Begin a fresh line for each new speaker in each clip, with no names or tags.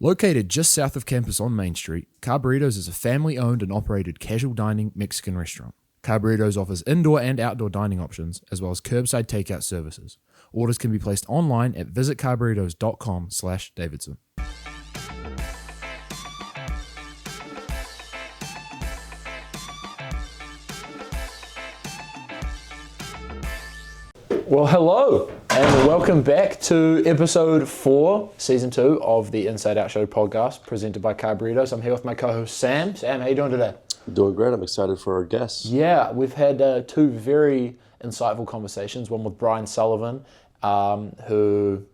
Located just south of campus on Main Street, Carburritos is a family-owned and operated casual dining Mexican restaurant. Carburritos offers indoor and outdoor dining options, as well as curbside takeout services. Orders can be placed online at visitcarburritos.com/Davidson. Well, hello, and welcome back to episode 4, season 2 of the Inside Out Show podcast, presented by Carburritos. I'm here with my co-host Sam. Sam, how you doing today?
Doing great. I'm excited for our guests.
Yeah, we've had 2 very insightful conversations. One with Brian Sullivan, who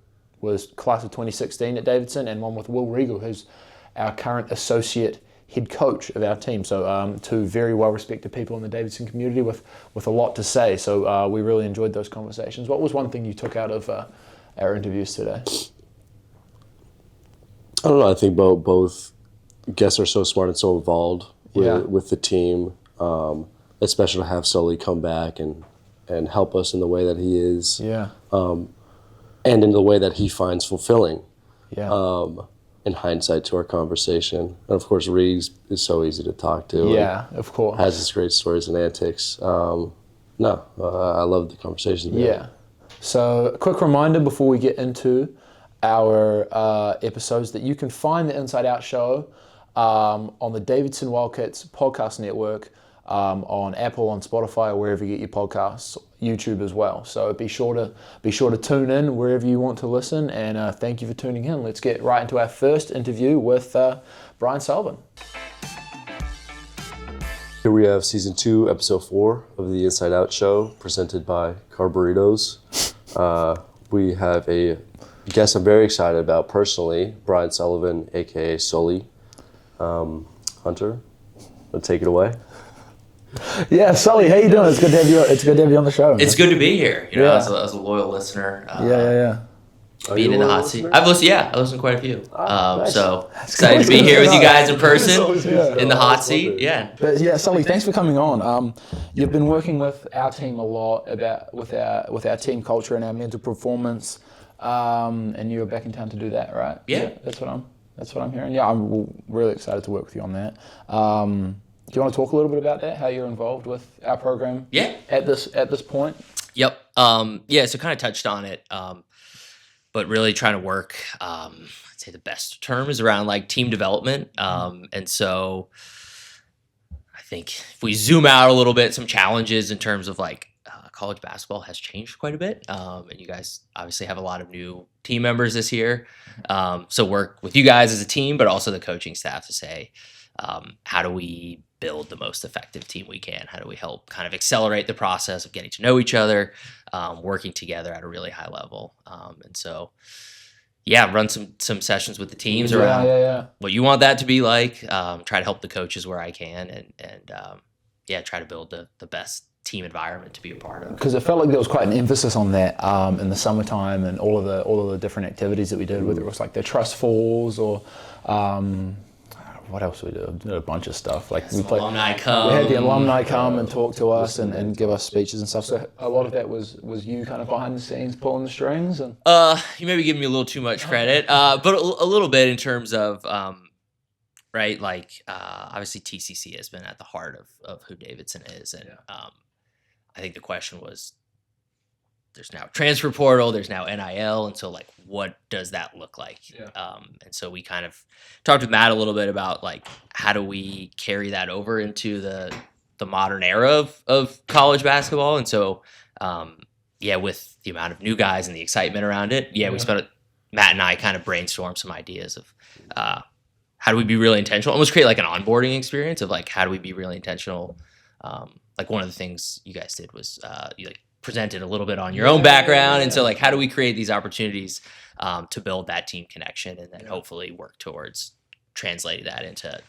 was class of 2016 at Davidson, and one with Will Reigel, who's our current associate head coach of our team. So 2 very well-respected people in the Davidson community with a lot to say. So we really enjoyed those conversations. What was one thing you took out of our interviews today?
I don't know. I think both guests are so smart and so involved with the team. It's special to have Sully come back and help us in the way that he is.
Yeah.
And in the way that he finds fulfilling.
Yeah.
In hindsight to our conversation. And of course, Reeves is so easy to talk to.
Yeah, of course.
Has his great stories and antics. I love the conversations.
Yeah. So a quick reminder before we get into our episodes that you can find the Inside Out Show on the Davidson Wildcats podcast network, on Apple, on Spotify, or wherever you get your podcasts, YouTube as well. So be sure to tune in wherever you want to listen, and thank you for tuning in. Let's get right into our first interview with Brian Sullivan.
Here we have season 2, episode 4 of the Inside Out Show, presented by Carburritos. We have a guest I'm very excited about personally, Brian Sullivan, aka Sully. Hunter, take it away.
Yeah, Sully, how you doing? It's good to have you. It's good to have you on the show. Man.
It's good to be here. You know, as a loyal listener. Being in the hot seat. I listened to quite a few.
Nice.
So excited to be here with you guys in person, in the hot seat. Yeah.
But yeah, Sully, thanks for coming on. You've been working with our team a lot with our team culture and our mental performance, and you're back in town to do that, right?
Yeah.
That's what I'm hearing. Yeah, I'm really excited to work with you on that. Do you want to talk a little bit about that? How you're involved with our program?
Yeah.
At this point.
Yep. So kind of touched on it, but really trying to work. I'd say the best term is around like team development, and so I think if we zoom out a little bit, some challenges in terms of like college basketball has changed quite a bit, and you guys obviously have a lot of new team members this year. So work with you guys as a team, but also the coaching staff to say, how do we build the most effective team we can? How do we help kind of accelerate the process of getting to know each other, working together at a really high level? And so, run some sessions with the teams around what you want that to be like. Try to help the coaches where I can, and try to build the best team environment to be a part of.
Because it felt like there was quite an emphasis on that in the summertime, and all of the different activities that we did, whether it was like the trust falls or what else we did? We did a bunch of stuff. Like we
alumni come.
We had the alumni come and talk to us and give us speeches and stuff. So a lot of that was you kind of behind the scenes pulling the strings. And
you maybe giving me a little too much credit, but a little bit in terms of right, like obviously TCC has been at the heart of who Davidson is, and I think the question was, there's now transfer portal, there's now NIL, and so like, what does that look like? And so we kind of talked with Matt a little bit about like, how do we carry that over into the modern era of college basketball? And so, with the amount of new guys and the excitement around it, Matt and I kind of brainstormed some ideas of how do we be really intentional, almost create like an onboarding experience of like, how do we be really intentional? Like one of the things you guys did was you like presented a little bit on your own background. And so like, how do we create these opportunities to build that team connection and then hopefully work towards translating that into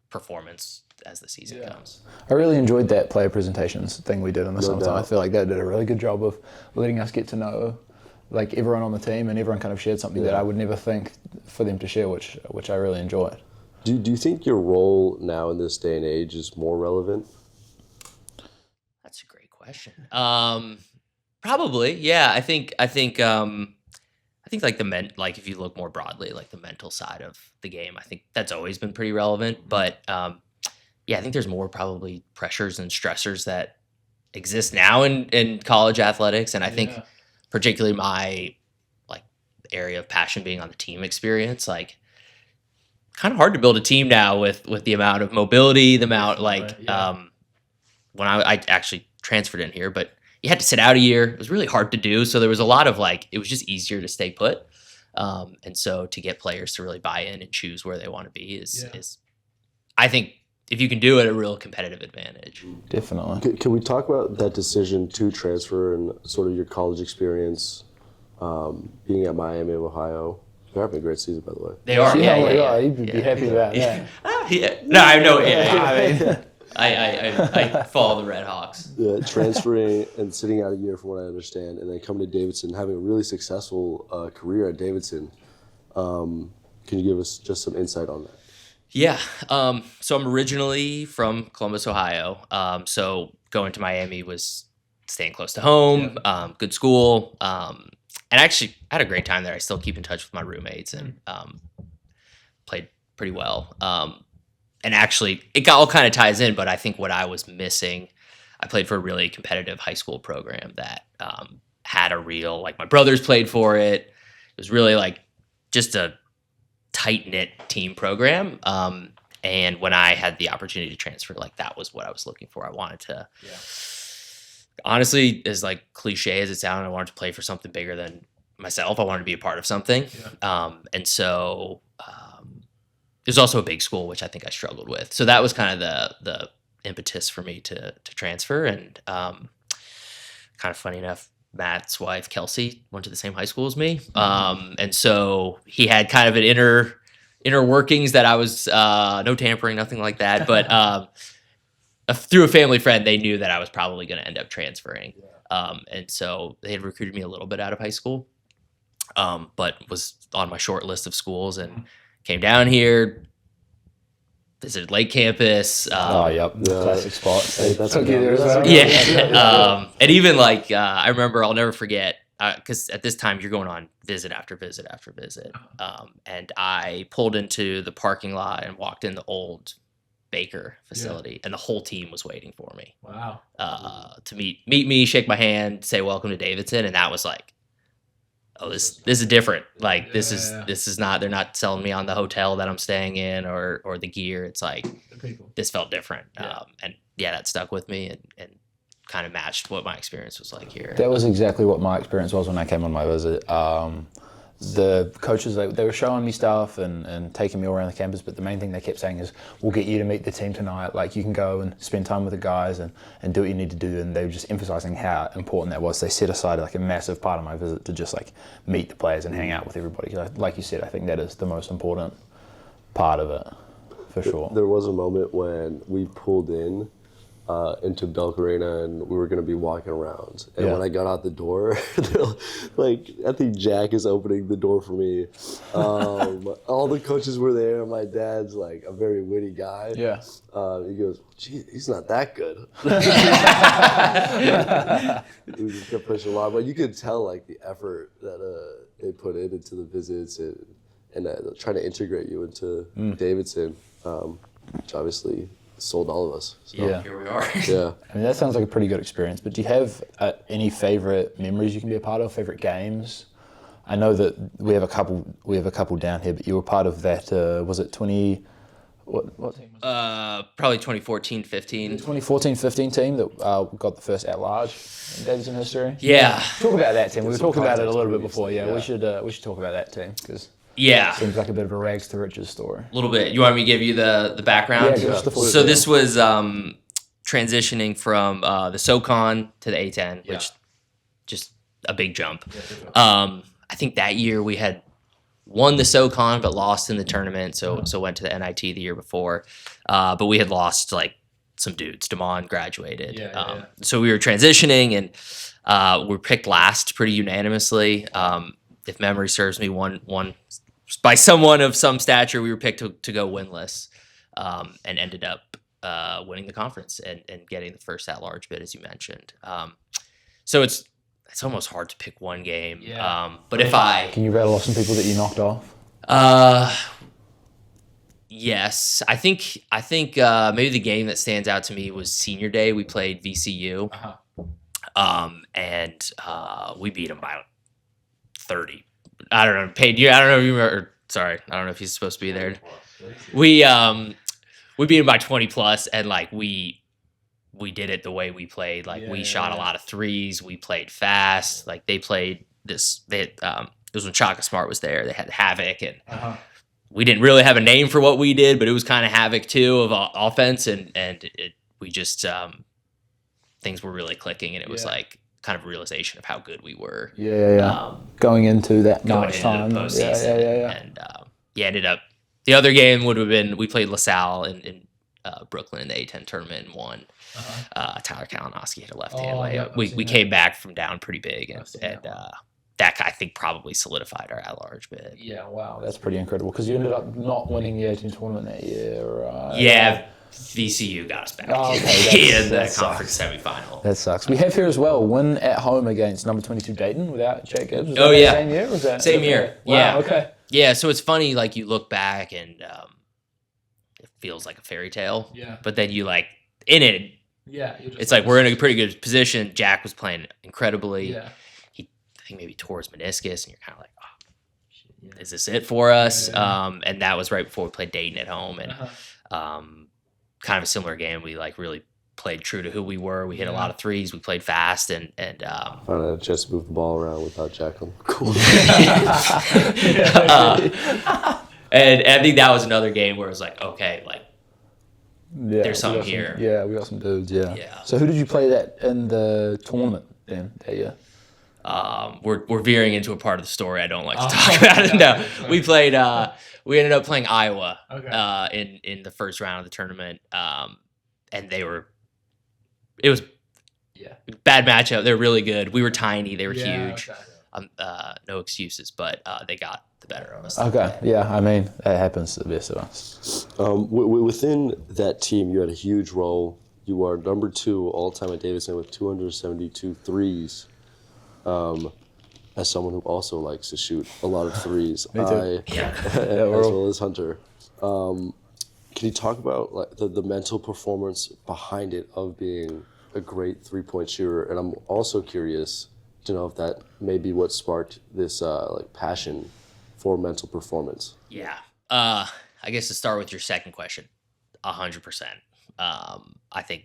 performance as the season comes.
I really enjoyed that player presentations thing we did in the summertime. I feel like that did a really good job of letting us get to know like everyone on the team, and everyone kind of shared something that I would never think for them to share, which I really enjoyed.
Do you think your role now in this day and age is more relevant?
That's a great question. Probably, yeah. I think think like like if you look more broadly, like the mental side of the game, I think that's always been pretty relevant. But yeah, I think there's more probably pressures and stressors that exist now in college athletics, and I think particularly my like area of passion being on the team experience, like kind of hard to build a team now with the amount of mobility, the amount when I actually transferred in here, but you had to sit out a year. It was really hard to do. So there was a lot of like, it was just easier to stay put. And so to get players to really buy in and choose where they want to be is I think if you can do it, a real competitive advantage.
Definitely.
Can we talk about that decision to transfer and sort of your college experience, being at Miami of Ohio? They're having a great season, by the way.
They are.
Yeah. You'd be happy about that.
No, I know. I follow the Red Hawks.
Yeah, transferring and sitting out a year, from what I understand, and then coming to Davidson, having a really successful career at Davidson. Can you give us just some insight on that?
Yeah. So I'm originally from Columbus, Ohio. So going to Miami was staying close to home, good school. And actually I had a great time there. I still keep in touch with my roommates and played pretty well. And actually it all kind of ties in, but I think what I was missing, I played for a really competitive high school program that had a real, like my brothers played for it. It was really like just a tight-knit team program. And when I had the opportunity to transfer, like that was what I was looking for. I wanted to, honestly, as like cliche as it sounded, I wanted to play for something bigger than myself. I wanted to be a part of something. And so it was also a big school, which I think I struggled with. So that was kind of the impetus for me to transfer. And kind of funny enough, Matt's wife, Kelsey, went to the same high school as me. And so he had kind of an inner workings that I was, no tampering, nothing like that. But through a family friend, they knew that I was probably going to end up transferring. And so they had recruited me a little bit out of high school, but was on my short list of schools and came down here, visited Lake Campus.
Classic spot.
Hey, that's
Took you there as well.
And even like, I remember, I'll never forget, because at this time you're going on visit after visit after visit. And I pulled into the parking lot and walked in the old Baker facility, and the whole team was waiting for me.
Wow.
To meet me, shake my hand, say welcome to Davidson, and that was like, oh, this is different. Like this is not, they're not selling me on the hotel that I'm staying in or the gear. It's like this felt different. And that stuck with me and kind of matched what my experience was like here.
That was exactly what my experience was when I came on my visit. The coaches, they were showing me stuff and taking me all around the campus, but the main thing they kept saying is, we'll get you to meet the team tonight. Like, you can go and spend time with the guys and do what you need to do. And they were just emphasizing how important that was. They set aside like a massive part of my visit to just like meet the players and hang out with everybody. Like you said, I think that is the most important part of it, for sure.
There was a moment when we pulled into Belk Arena and we were going to be walking around. And when I got out the door, like, I think Jack is opening the door for me. All the coaches were there. My dad's like a very witty guy.
Yeah.
He goes, gee, he's not that good. He just kept pushing a lot. But you could tell like the effort that they put into the visits and trying to integrate you into Davidson, which obviously sold all of us. So.
Yeah.
Here we are.
Yeah.
I mean, that sounds like a pretty good experience, but do you have any favorite memories you can be a part of, favorite games? I know that we have a couple down here, but you were part of that, was it 20, what team was it?
Probably 2014-15.
2014-15 team that got the first at-large in Davidson history?
Yeah.
Talk about that team. We were talking about it a little bit before. We should talk about that team, because
Yeah.
it seems like a bit of a rags to riches story.
A little bit. You want me to give you the background?
Yeah, give us the full
So
detail.
this was transitioning from the SoCon to the A10, which just a big jump. I think that year we had won the SoCon but lost in the tournament, so went to the NIT the year before. But we had lost like some dudes. Damon graduated. So we were transitioning and we were picked last pretty unanimously. If memory serves me, one by someone of some stature, we were picked to go winless, and ended up winning the conference and getting the first at-large bid, as you mentioned. So it's it's almost hard to pick one game.
Yeah.
But if I
Can you rattle off some people that you knocked off?
Yes, I think maybe the game that stands out to me was senior day. We played VCU, and we beat them by 30. I don't know. Paid you. I don't know if you remember. Sorry, I don't know if he's supposed to be there. We beat him by 20 plus, and like we did it the way we played. Like we shot a lot of threes. We played fast. Like they played this. It was when Chaka Smart was there. They had Havoc, and we didn't really have a name for what we did, but it was kind of Havoc too of offense, and we just things were really clicking, and it was like kind of a realization of how good we were.
Going into that
going
March
into
time.
the postseason. And ended up the other game would have been we played LaSalle in Brooklyn in the A10 tournament and won. Tyler Kalinowski hit a left-hand layup. We came back from down pretty big, and that I think probably solidified our at-large bid.
Yeah, wow, that's pretty incredible because you ended up not winning the 18 tournament that year, right?
Yeah, VCU got us back in the conference semifinal.
That sucks. We have here as well win at home against number 22 Dayton without Jack Gibbs. Was
that
the same year? Was that
same year?
Wow,
yeah.
Okay.
Yeah, so it's funny. Like you look back and it feels like a fairy tale. Yeah. But then you like in it. Yeah. It's like we're in a pretty good position. Jack was playing incredibly. Yeah. I think maybe tore his meniscus, and you're kind of like, oh, is this it for us? And that was right before we played Dayton at home, and kind of a similar game. We like really played true to who we were. We hit a lot of threes. We played fast, and
just move the ball around without Jacqueline. Cool.
And I think that was another game where it was like, okay, like there's something here.
Yeah, we got some dudes. Yeah. So who did you play that in the tournament then that year?
We're veering into a part of the story I don't like to talk about. No, we played. We ended up playing Iowa in the first round of the tournament, and it was bad matchup. They're really good. We were tiny. They were huge. No excuses, but they got the better of us.
Okay, yeah. I mean, that happens to the best of us.
Within that team, you had a huge role. You are number 2 all-time at Davidson with 272 threes. As someone who also likes to shoot a lot of threes,
Me too.
As well as Hunter. Can you talk about like the mental performance behind it of being a great three-point shooter? And I'm also curious to know if that may be what sparked this like passion for mental performance.
Yeah. I guess to start with your second question, 100%. I think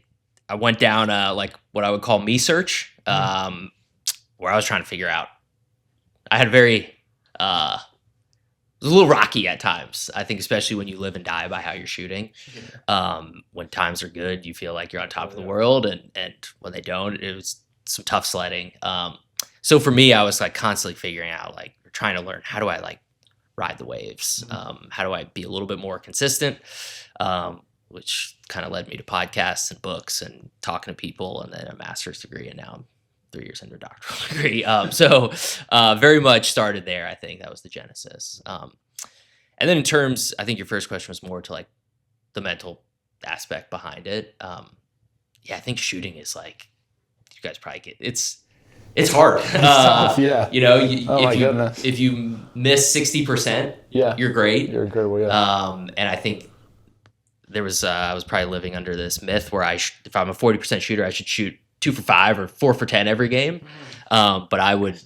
I went down like what I would call me search. Where I was trying to figure out. I had it was a little rocky at times. I think especially when you live and die by how you're shooting. When times are good, you feel like you're on top of the world, and when they don't, it was some tough sledding. So for me, I was like constantly figuring out, like trying to learn, how do I like ride the waves? How do I be a little bit more consistent? Which kind of led me to podcasts and books and talking to people, and then a master's degree, and now I'm 3 years into a doctoral degree. So very much started there. I think that was the genesis. And then in terms, I think your first question was more to like the mental aspect behind it. I think shooting is like, you guys probably get, it's hard.
It's tough, yeah.
You know, if you miss 60%, you're great.
You're incredible, yeah.
And I think I was probably living under this myth where if I'm a 40% shooter, I should shoot 2 for 5 or 4 for 10 every game. But I would,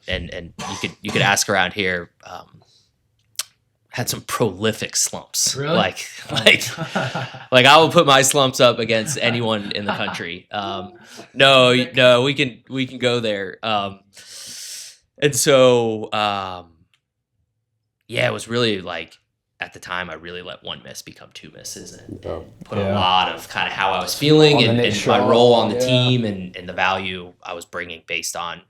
and you could ask around here, had some prolific slumps. Really? Like I will put my slumps up against anyone in the country. No, we can go there. And so, it was really like, at the time, I really let one miss become 2 misses and put a lot of kind of how I was feeling and my role on the team and the value I was bringing based on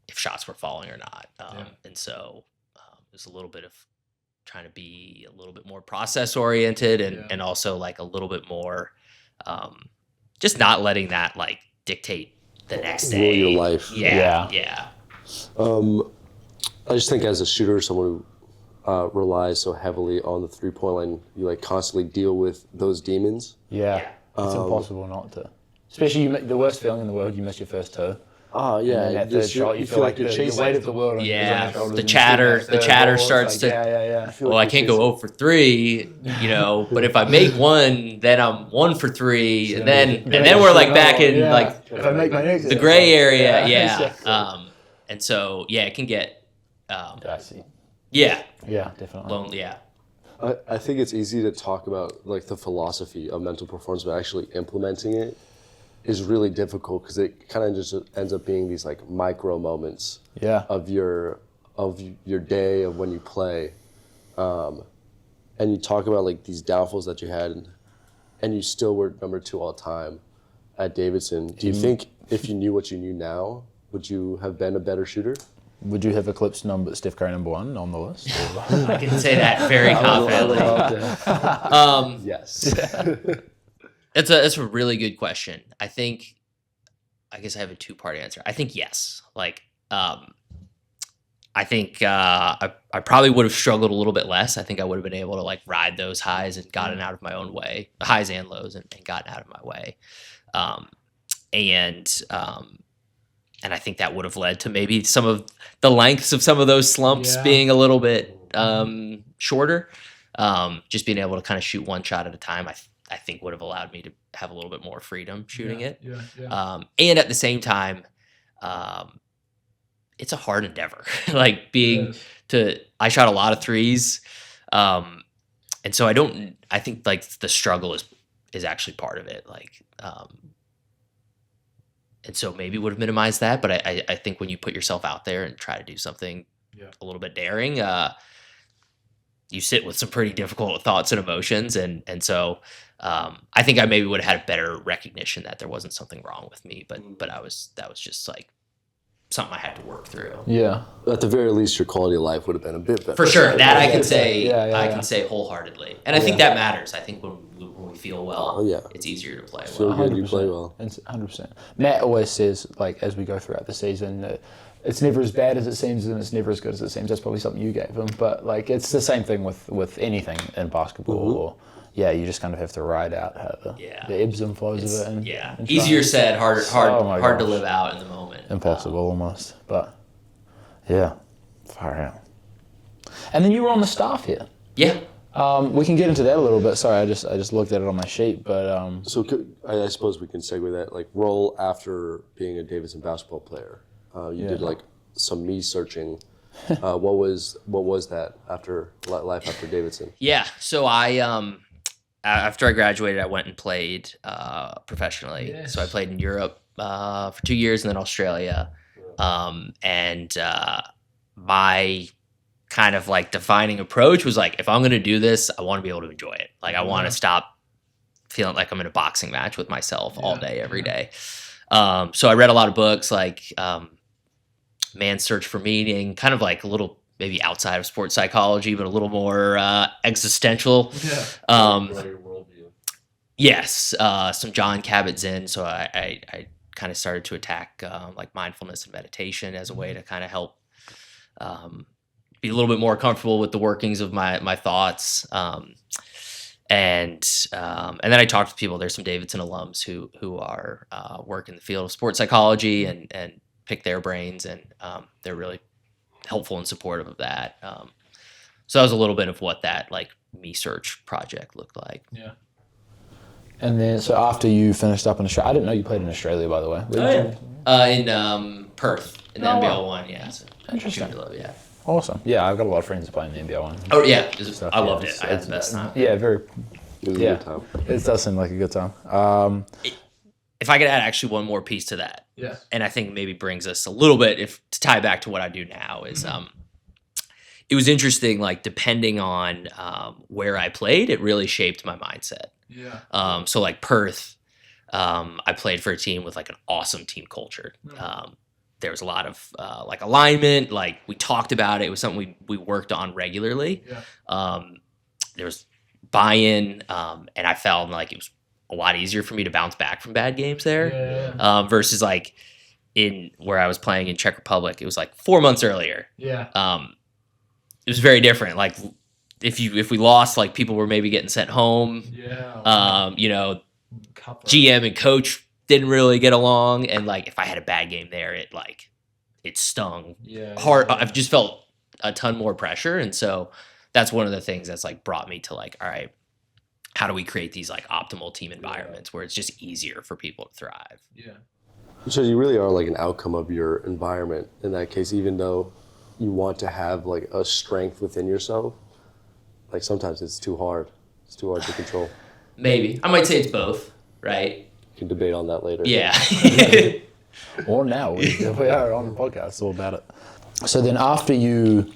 if shots were falling or not. And so it was a little bit of trying to be a little bit more process oriented and also like a little bit more just not letting that like dictate the next day.
Rule your life.
Yeah.
I just think as a shooter, someone who relies so heavily on the 3-point line, you like constantly deal with those demons.
Yeah. It's impossible not to. Especially the worst feeling in the world, you miss your first 2.
Oh yeah,
And then at third shot, you feel like
you're
the
chasing.
weight of the world on your
Yeah,
shoulders.
the
and
chatter-
you see that
the
third
chatter
ball, it's
starts to-
Yeah.
feel
Well,
like
I can't
you're
go 0 for 3, but if I make one, then I'm 1 for 3, and then we're like back in like
if I make my next
the gray area,
exactly.
and so it can get,
I see.
yeah,
Definitely.
lonely, yeah.
I think it's easy to talk about like the philosophy of mental performance, but actually implementing it is really difficult because it kind of just ends up being these like micro moments of your day of when you play, and you talk about like these downfalls that you had, and you still were number 2 all time at Davidson. Do you think if you knew what you knew now, would you have been a better shooter?
Would you have eclipsed Steph Curry number 1 on the list?
I can say that very confidently.
Yes.
It's a really good question. I guess I have a 2-part answer. I think yes. Like, I think I probably would have struggled a little bit less. I think I would have been able to like ride those highs and gotten out of my own way, highs and lows, and gotten out of my way. And I think that would have led to maybe some of the lengths of some of those slumps being a little bit shorter. Just being able to kind of shoot one shot at a time, I think would have allowed me to have a little bit more freedom shooting it. And at the same time, it's a hard endeavor. Like I shot a lot of threes. And so I think like the struggle is actually part of it. Like, and so maybe would have minimized that, but I think when you put yourself out there and try to do something a little bit daring, you sit with some pretty difficult thoughts and emotions, and so I think I maybe would have had a better recognition that there wasn't something wrong with me, but that was just like something I had to work through.
Yeah.
At the very least, your quality of life would have been a bit better.
For sure, that I can say. I
Yeah.
can say wholeheartedly, and I think that matters. I think when we feel well, it's easier to play
Feel
well.
good, you play well.
100%. Matt always says, like, as we go throughout the season, that it's never as bad as it seems and it's never as good as it seems. That's probably something you gave him. But, like, it's the same thing with anything in basketball. Or, you just kind of have to ride out the ebbs and flows of it. And
Easier said, hard
gosh.
to live out in the moment.
Impossible almost. But, far out. And then you were on the staff here.
Yeah.
We can get into that a little bit. Sorry, I just looked at it on my sheet, but
So I suppose we can segue that, like, role after being a Davidson basketball player. You did like some me searching. What was that after life after Davidson?
Yeah. So after I graduated, I went and played professionally. Yes. So I played in Europe for 2 years and then Australia. And my kind of like defining approach was like, if I'm going to do this, I want to be able to enjoy it. Like I want to stop feeling like I'm in a boxing match with myself all day, every day. So I read a lot of books like Man's Search for Meaning, kind of like a little maybe outside of sports psychology, but a little more existential. Yes. Some John Kabat-Zinn. So I kind of started to attack like mindfulness and meditation as a way to kind of help be a little bit more comfortable with the workings of my thoughts. And then I talked to people. There's some Davidson alums who are work in the field of sports psychology and pick their brains, and they're really helpful and supportive of that. So that was a little bit of what that like me search project looked like.
Yeah. And then, so after you finished up in Australia, I didn't know you played in Australia, by the way.
In Perth, in the NBL 1, yeah. So
Interesting.
Yeah.
Awesome. Yeah, I've got a lot of friends who play in the NBL 1.
Oh, yeah. I loved it. I had the best time.
Yeah, very.
It was a good time.
It does seem like a good time.
If I could add actually one more piece to that,
yeah,
and I think maybe brings us a little bit, to tie back to what I do now, is it was interesting, like depending on where I played, it really shaped my mindset. Yeah. So like Perth, I played for a team with like an awesome team culture. There was a lot of like alignment, like we talked about it. It was something we worked on regularly. Yeah. There was buy-in, and I felt like it was a lot easier for me to bounce back from bad games there. Yeah. Versus like in where I was playing in Czech Republic, it was like 4 months earlier. Yeah. It was very different. Like if we lost, like people were maybe getting sent home. Yeah. GM and coach didn't really get along, and like if I had a bad game there, it stung hard. I've just felt a ton more pressure, and so that's one of the things that's like brought me to like, all right, how do we create these like optimal team environments where it's just easier for people to thrive?
Yeah.
So you really are like an outcome of your environment in that case, even though you want to have like a strength within yourself, like sometimes it's too hard. It's too hard to control.
Maybe. I might say it's both, right?
You can debate on that later.
Yeah.
Or now, we are on the podcast all about it. So then after you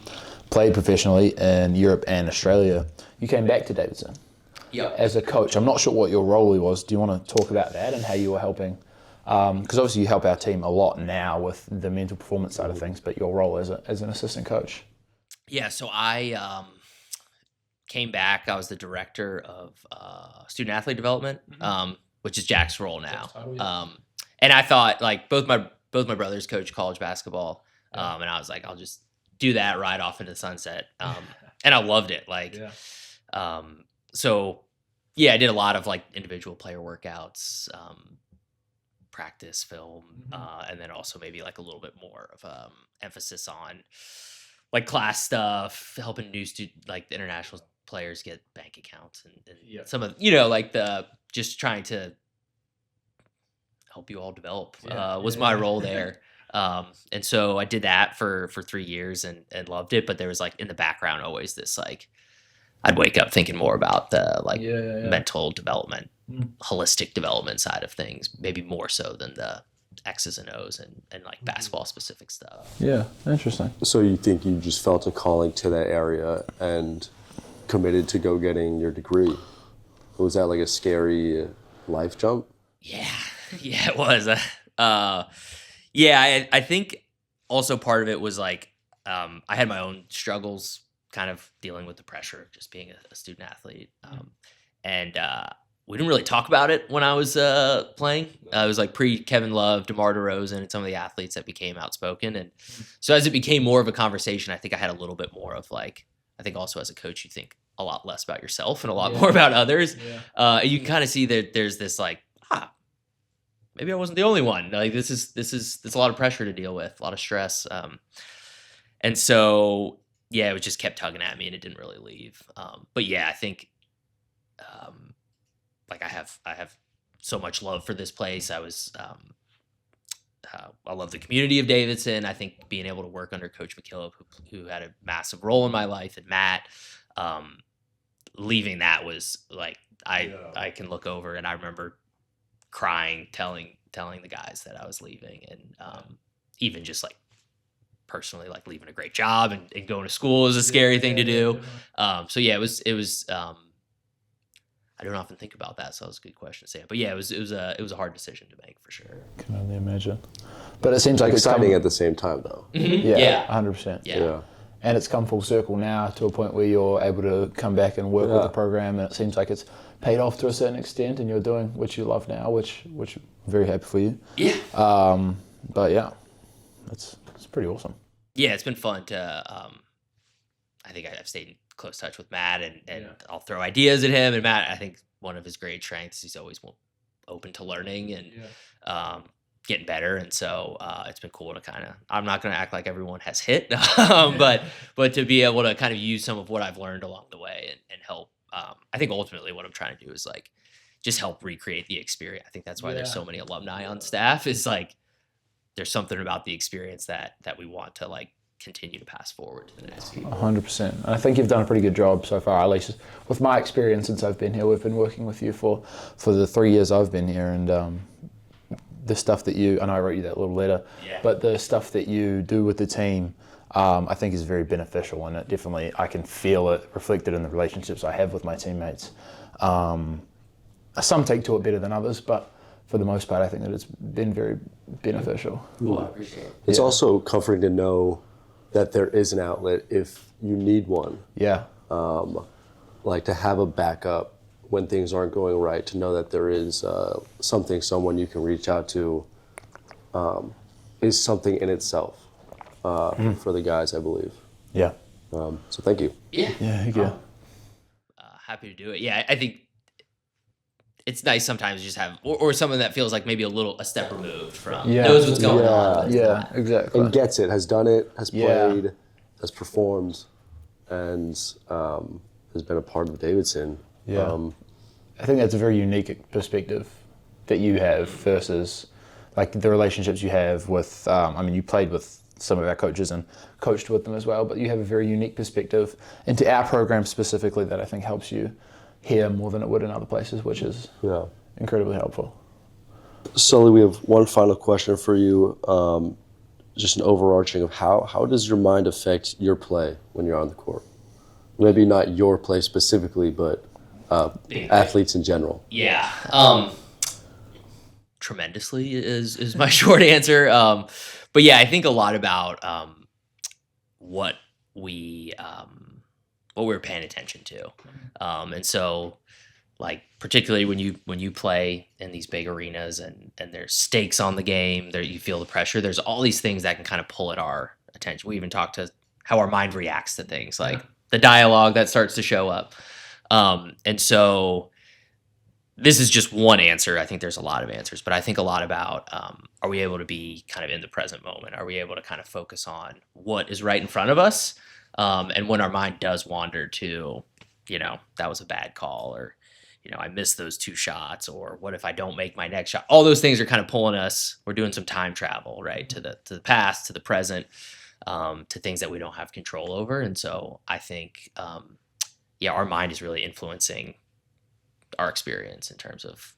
played professionally in Europe and Australia, you came back to Davidson as a coach. I'm not sure what your role was. Do you want to talk about that and how you were helping? Because obviously you help our team a lot now with the mental performance side of things, but your role as an assistant coach.
Yeah, so I came back. I was the director of student athlete development, which is Jack's role now. And I thought like both my brothers coach college basketball, and I was like, I'll just do that right off into the sunset. And I loved it. So yeah, I did a lot of like individual player workouts, practice film, and then also maybe like a little bit more of emphasis on like class stuff, helping new like the international players get bank accounts and some of like the just trying to help you all develop was my role there. And so I did that for 3 years and loved it, but there was like in the background always this like I'd wake up thinking more about the like mental development, holistic development side of things, maybe more so than the X's and O's and like basketball specific stuff.
Yeah, interesting.
So you think you just felt a calling to that area and committed to go getting your degree? Was that like a scary life jump?
Yeah, it was. I think also part of it was like I had my own struggles kind of dealing with the pressure of just being a student athlete. And we didn't really talk about it when I was playing. It was like pre-Kevin Love, DeMar DeRozan, and some of the athletes that became outspoken. And so as it became more of a conversation, I think I had a little bit more of like, I think also as a coach, you think a lot less about yourself and a lot more about others. You can kind of see that there's this like, maybe I wasn't the only one. Like this is a lot of pressure to deal with, a lot of stress. And so, yeah, it just kept tugging at me and it didn't really leave. But yeah, I think, like I have so much love for this place. I love the community of Davidson. I think being able to work under Coach McKillop, who had a massive role in my life, and Matt, leaving that was like, I can look over and I remember crying, telling the guys that I was leaving, and even just like personally, like leaving a great job and going to school is a scary thing to do. So yeah, it was. I don't often think about that, so that was a good question to say. But yeah, it was a hard decision to make for sure.
Can only imagine. But it seems like
exciting at the same time, though.
Yeah, 100%.
Yeah.
And it's come full circle now to a point where you're able to come back and work with the program, and it seems like it's paid off to a certain extent, and you're doing what you love now, which I'm very happy for you.
Yeah.
But yeah, it's pretty awesome.
Yeah, it's been fun to. I think I've stayed in close touch with Matt, and I'll throw ideas at him. And Matt, I think one of his great strengths, he's always open to learning and getting better. And so it's been cool to kind of. I'm not going to act like everyone has hit, but to be able to kind of use some of what I've learned along the way and help. I think ultimately what I'm trying to do is like just help recreate the experience. I think that's why there's so many alumni on staff. Is like there's something about the experience that we want to like continue to pass forward to the next people. 100%.
And I think you've done a pretty good job so far, at least with my experience since I've been here. We've been working with you for the 3 years I've been here, and the stuff that you, and I wrote you that little letter, but the stuff that you do with the team, I think is very beneficial, and it definitely, I can feel it reflected in the relationships I have with my teammates. Some take to it better than others, but for the most part, I think that it's been very beneficial.
Cool, I appreciate it.
It's also comforting to know that there is an outlet if you need one.
Yeah.
Like to have a backup when things aren't going right, to know that there is someone you can reach out to is something in itself for the guys, I believe.
Yeah.
So thank you.
Yeah.
Yeah, you go.
Happy to do it. Yeah, I think it's nice sometimes to just have, or someone that feels like maybe a step removed from,
Yeah.
knows what's going on. But it's
Yeah,
not.
exactly.
And gets it, has done it, has
Yeah.
played, has performed, and has been a part of Davidson.
Yeah. I think that's a very unique perspective that you have versus like the relationships you have with, I mean, you played with some of our coaches and coached with them as well, but you have a very unique perspective into our program specifically that I think helps you here more than it would in other places, which is incredibly helpful.
Sully, we have one final question for you, just an overarching of how does your mind affect your play when you're on the court? Maybe not your play specifically, but athletes in general.
Yeah. Tremendously is my short answer. But yeah, I think a lot about what we were paying attention to. And so like particularly when you play in these big arenas and there's stakes on the game, there you feel the pressure. There's all these things that can kind of pull at our attention. We even talk to how our mind reacts to things, like the dialogue that starts to show up. And so this is just one answer. I think there's a lot of answers, but I think a lot about, are we able to be kind of in the present moment? Are we able to kind of focus on what is right in front of us? And when our mind does wander to, that was a bad call, or, I missed those 2 shots, or what if I don't make my next shot? All those things are kind of pulling us. We're doing some time travel, right? To the past, to the present, to things that we don't have control over. And so I think, our mind is really influencing our experience in terms of,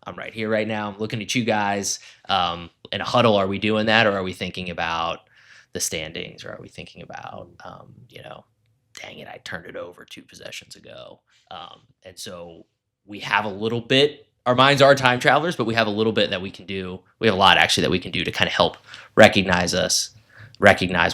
I'm right here right now. I'm looking at you guys. In a huddle, are we doing that, or are we thinking about the standings, or are we thinking about, dang it, I turned it over 2 possessions ago. And so we have a little bit. Our minds are time travelers, but we have a little bit that we can do. We have a lot actually that we can do to kind of help recognize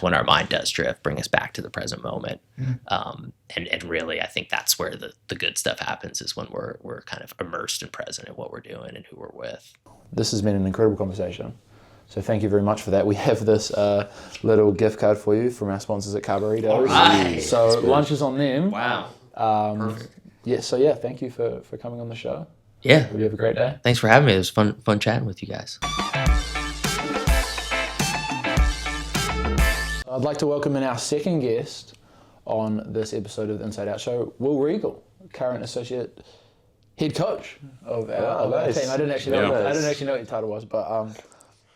when our mind does drift, bring us back to the present moment. And really, I think that's where the good stuff happens, is when we're kind of immersed and present in what we're doing and who we're with.
This has been an incredible conversation. So thank you very much for that. We have this little gift card for you from our sponsors at Carburitos.
All right.
So lunch is on them.
Wow.
Perfect. Yeah. So thank you for coming on the show.
Yeah.
Hope you have a great day.
Thanks for having me. It was fun chatting with you guys.
I'd like to welcome in our second guest on this episode of the Inside Out Show, Will Reigel, current associate head coach of our team. I didn't actually know what your title was, but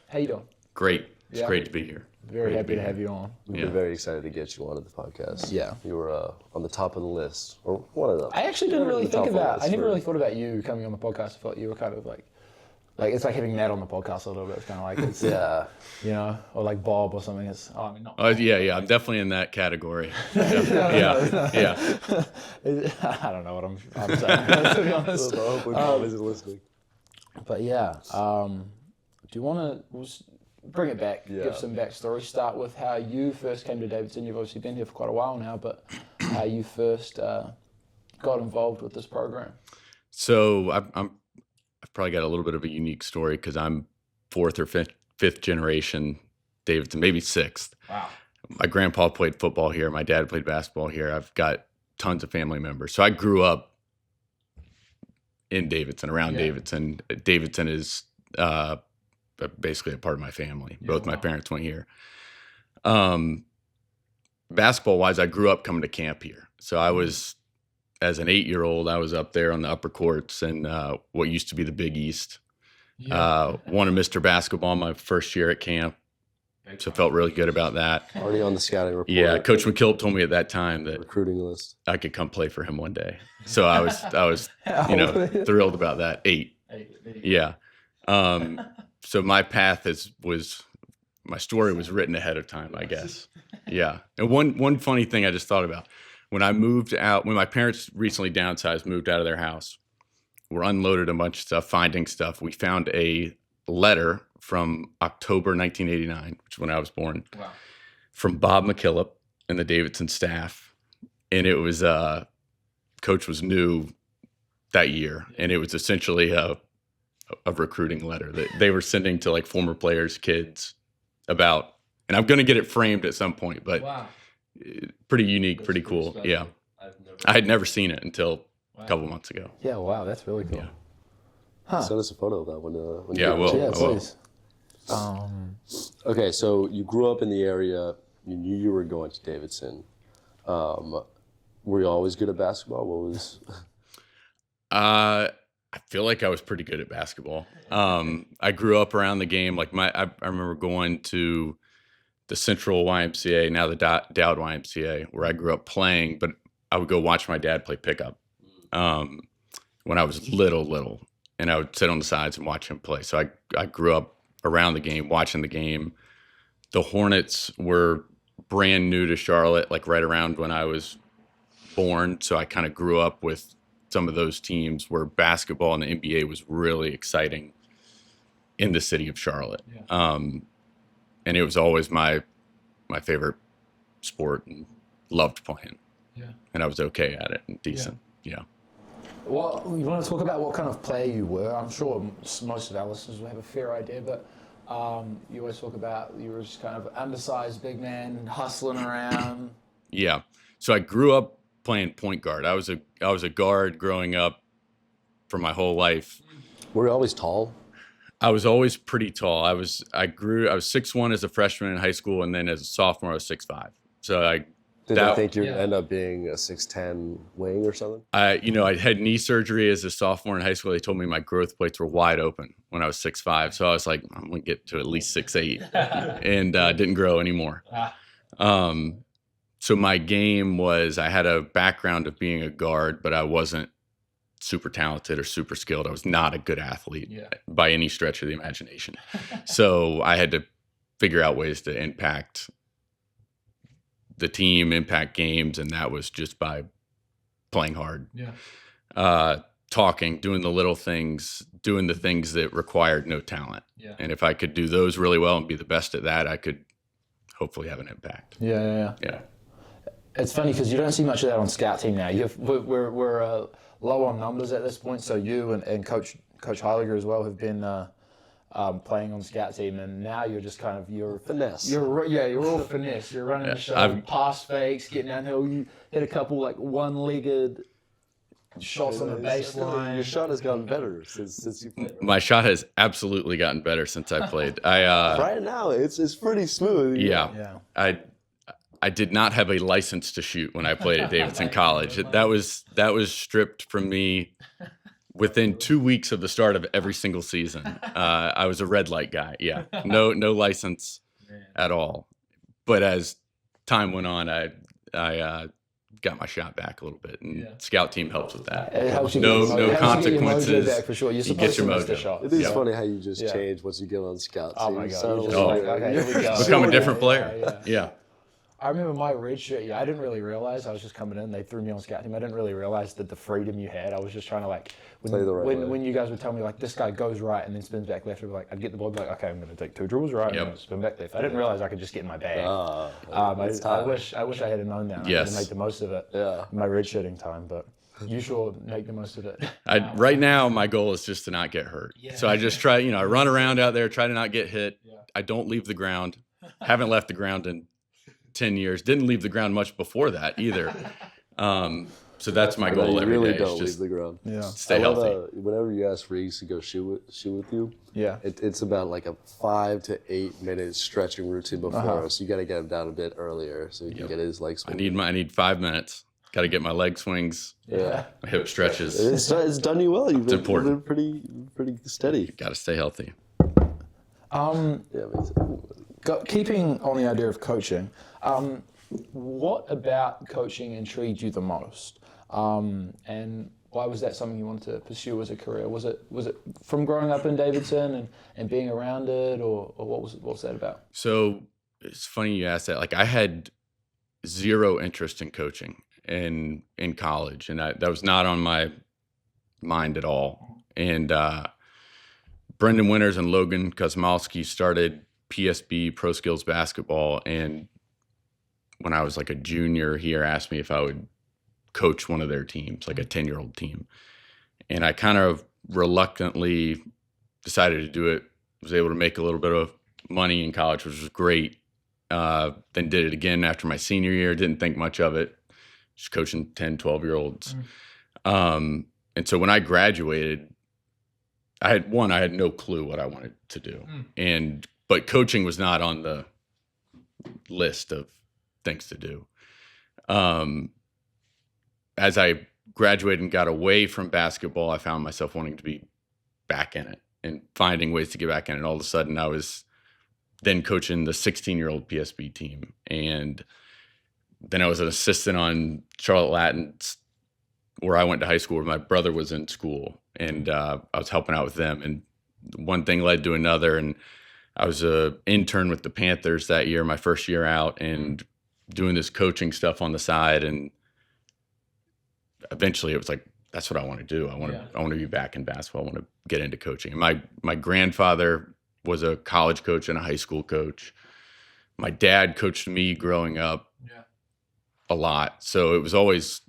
how you doing?
Great. It's great to be here.
Very happy to have you on.
We've been very excited to get you onto the podcast.
Yeah.
You were on the top of the list, or one of them.
I actually didn't really think about. I never really thought about you coming on the podcast. I felt you were kind of like it's like having Matt on the podcast a little bit. It's kind of like it's or like Bob or something. It's not.
Yeah. I'm definitely in that category. Yeah.
I don't know what I'm saying, to be honest.
Bob isn't listening.
But do you want to bring it back? Give some backstory. Start with how you first came to Davidson. You've obviously been here for quite a while now, but how you first got involved with this program.
So I've probably got a little bit of a unique story because I'm 4th or 5th generation Davidson, maybe 6th.
Wow.
My grandpa played football here. My dad played basketball here. I've got tons of family members. So I grew up in Davidson, around Davidson. Davidson is basically a part of my family. Both my parents went here. Basketball-wise, I grew up coming to camp here. So I was, as an 8-year-old, I was up there on the upper courts in what used to be the Big East. Won a Mr. Basketball my first year at camp. So felt really good about that.
Already on the scouting report.
Yeah, Coach McKillop told me at that time that
recruiting list.
I could come play for him one day. So I was thrilled about that. 8. Yeah. So my path my story was written ahead of time, I guess. Yeah. And one funny thing I just thought about, when my parents recently downsized, moved out of their house, we unloaded a bunch of stuff, finding stuff. We found a letter from October 1989, which is when I was born, from Bob McKillop and the Davidson staff. And it was, Coach was new that year. And it was essentially a recruiting letter that they were sending to like former players' kids about, and I'm going to get it framed at some point, but pretty unique, pretty cool. Yeah. I had never seen it until a couple months ago.
Yeah, wow, that's really cool.
Yeah.
Send us a photo of that when
Yeah, I will.
Yeah,
I will.
please.
Okay, so you grew up in the area. You knew you were going to Davidson. Were you always good at basketball? What was?
I feel like I was pretty good at basketball. I grew up around the game. Like I remember going to the Central YMCA, now the Dowd YMCA, where I grew up playing. But I would go watch my dad play pickup when I was little, and I would sit on the sides and watch him play. So I grew up around the game, watching the game. The Hornets were brand new to Charlotte, like right around when I was born. So I kind of grew up with some of those teams where basketball and the NBA was really exciting in the city of Charlotte. Yeah. And it was always my favorite sport and loved playing. Yeah. And I was okay at it and decent. Yeah.
Well, you want to talk about what kind of player you were? I'm sure most of our listeners will have a fair idea, but you always talk about you were just kind of undersized big man hustling around.
Yeah. So I grew up playing point guard. I was a guard growing up for my whole life.
Were you always tall?
I was always pretty tall. I was 6'1" as a freshman in high school, and then as a sophomore I was 6'5". So
Did they think you'd end up being a 6'10" wing or something?
I had knee surgery as a sophomore in high school. They told me my growth plates were wide open when I was 6'5". So I was like, I'm gonna get to at least 6'8", and didn't grow anymore. So my game was, I had a background of being a guard, but I wasn't super talented or super skilled. I was not a good athlete by any stretch of the imagination. So I had to figure out ways to impact the team, impact games, and that was just by playing hard. Talking, doing the little things, doing the things that required no talent. And if I could do those really well and be the best at that, I could hopefully have an impact.
Yeah. It's funny because you don't see much of that on scout team now. We're low on numbers at this point, so you and Coach Heiliger as well have been playing on scout team, and now you're just kind of
finesse.
You're all finesse. You're running the show, pass fakes, getting downhill. You hit a couple like one-legged shots on the baseline.
Your shot has gotten better since you played.
My shot has absolutely gotten better since I played.
Right now, it's pretty smooth.
Yeah. I did not have a license to shoot when I played at Davidson College. That was stripped from me within 2 weeks of the start of every single season. I was a red light guy. Yeah, no license at all. But as time went on, I got my shot back a little bit, and scout team helps with that.
It helps you
no consequences.
Get your mojo back for sure. You're supposed to miss the shot.
It is funny how you just change once you get on scout team.
Oh my god!
Okay,
here we go.
Become a different player. Yeah.
I remember my red shirt. I didn't really realize. I was just coming in. They threw me on scout team. I didn't really realize that the freedom you had. I was just trying to when you guys would tell me like this guy goes right and then spins back left, I'd get the ball, and be like, okay, I'm going to take 2 dribbles right, and I'm going to spin back left. I didn't realize I could just get in my bag. I wish I had known that. I could make the most of it. In my red shirting time, but you sure make the most of it.
Right now, my goal is just to not get hurt. So I just try. I run around out there, try to not get hit. I don't leave the ground. Haven't left the ground in 10 years. Didn't leave the ground much before that either. So that's my goal every
really
day.
Don't leave the ground.
Stay healthy.
Whenever you ask Reese to go shoot with you, it's about like a 5 to 8 minute stretching routine before. So you got to get him down a bit earlier so he can get his legs swinging.
I need 5 minutes. Got to get my leg swings. My hip stretches.
It's done you well. You've been pretty steady.
Got to stay healthy.
Keeping on the idea of coaching, what about coaching intrigued you the most? And why was that something you wanted to pursue as a career? Was it from growing up in Davidson and being around it, or what was that about?
So it's funny you asked that. Like I had zero interest in coaching in college, and that was not on my mind at all. And Brendan Winters and Logan Kosmowski started PSB Pro Skills Basketball, and when I was like a junior here, asked me if I would coach one of their teams, like a 10-year-old team. And I kind of reluctantly decided to do it. Was able to make a little bit of money in college, which was great. Then did it again after my senior year. Didn't think much of it. Just coaching 10, 12-year-olds. And so when I graduated, I had no clue what I wanted to do. But coaching was not on the list of things to do. As I graduated and got away from basketball, I found myself wanting to be back in it and finding ways to get back in it. All of a sudden, I was then coaching the 16-year-old PSB team. And then I was an assistant on Charlotte Latins, where I went to high school, where my brother was in school. And I was helping out with them. And one thing led to another. And I was an intern with the Panthers that year, my first year out, and doing this coaching stuff on the side. And eventually it was like, that's what I want to do. I want to be back in basketball. I want to get into coaching. And my grandfather was a college coach and a high school coach. My dad coached me growing up a lot. So it was always,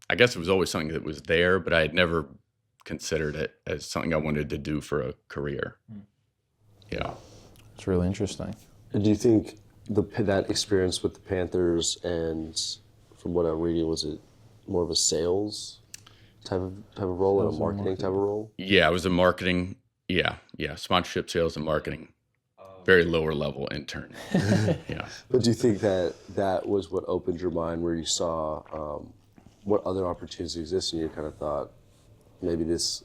I guess it was always something that was there, but I had never considered it as something I wanted to do for a career. Yeah.
It's really interesting.
And do you think that experience with the Panthers, and from what I'm reading, was it more of a sales type of role, and a marketing type of role?
Yeah, it was a marketing. Yeah, sponsorship, sales, and marketing. Very lower level intern. Yeah.
But do you think that was what opened your mind, where you saw what other opportunities exist, and you kind of thought, maybe this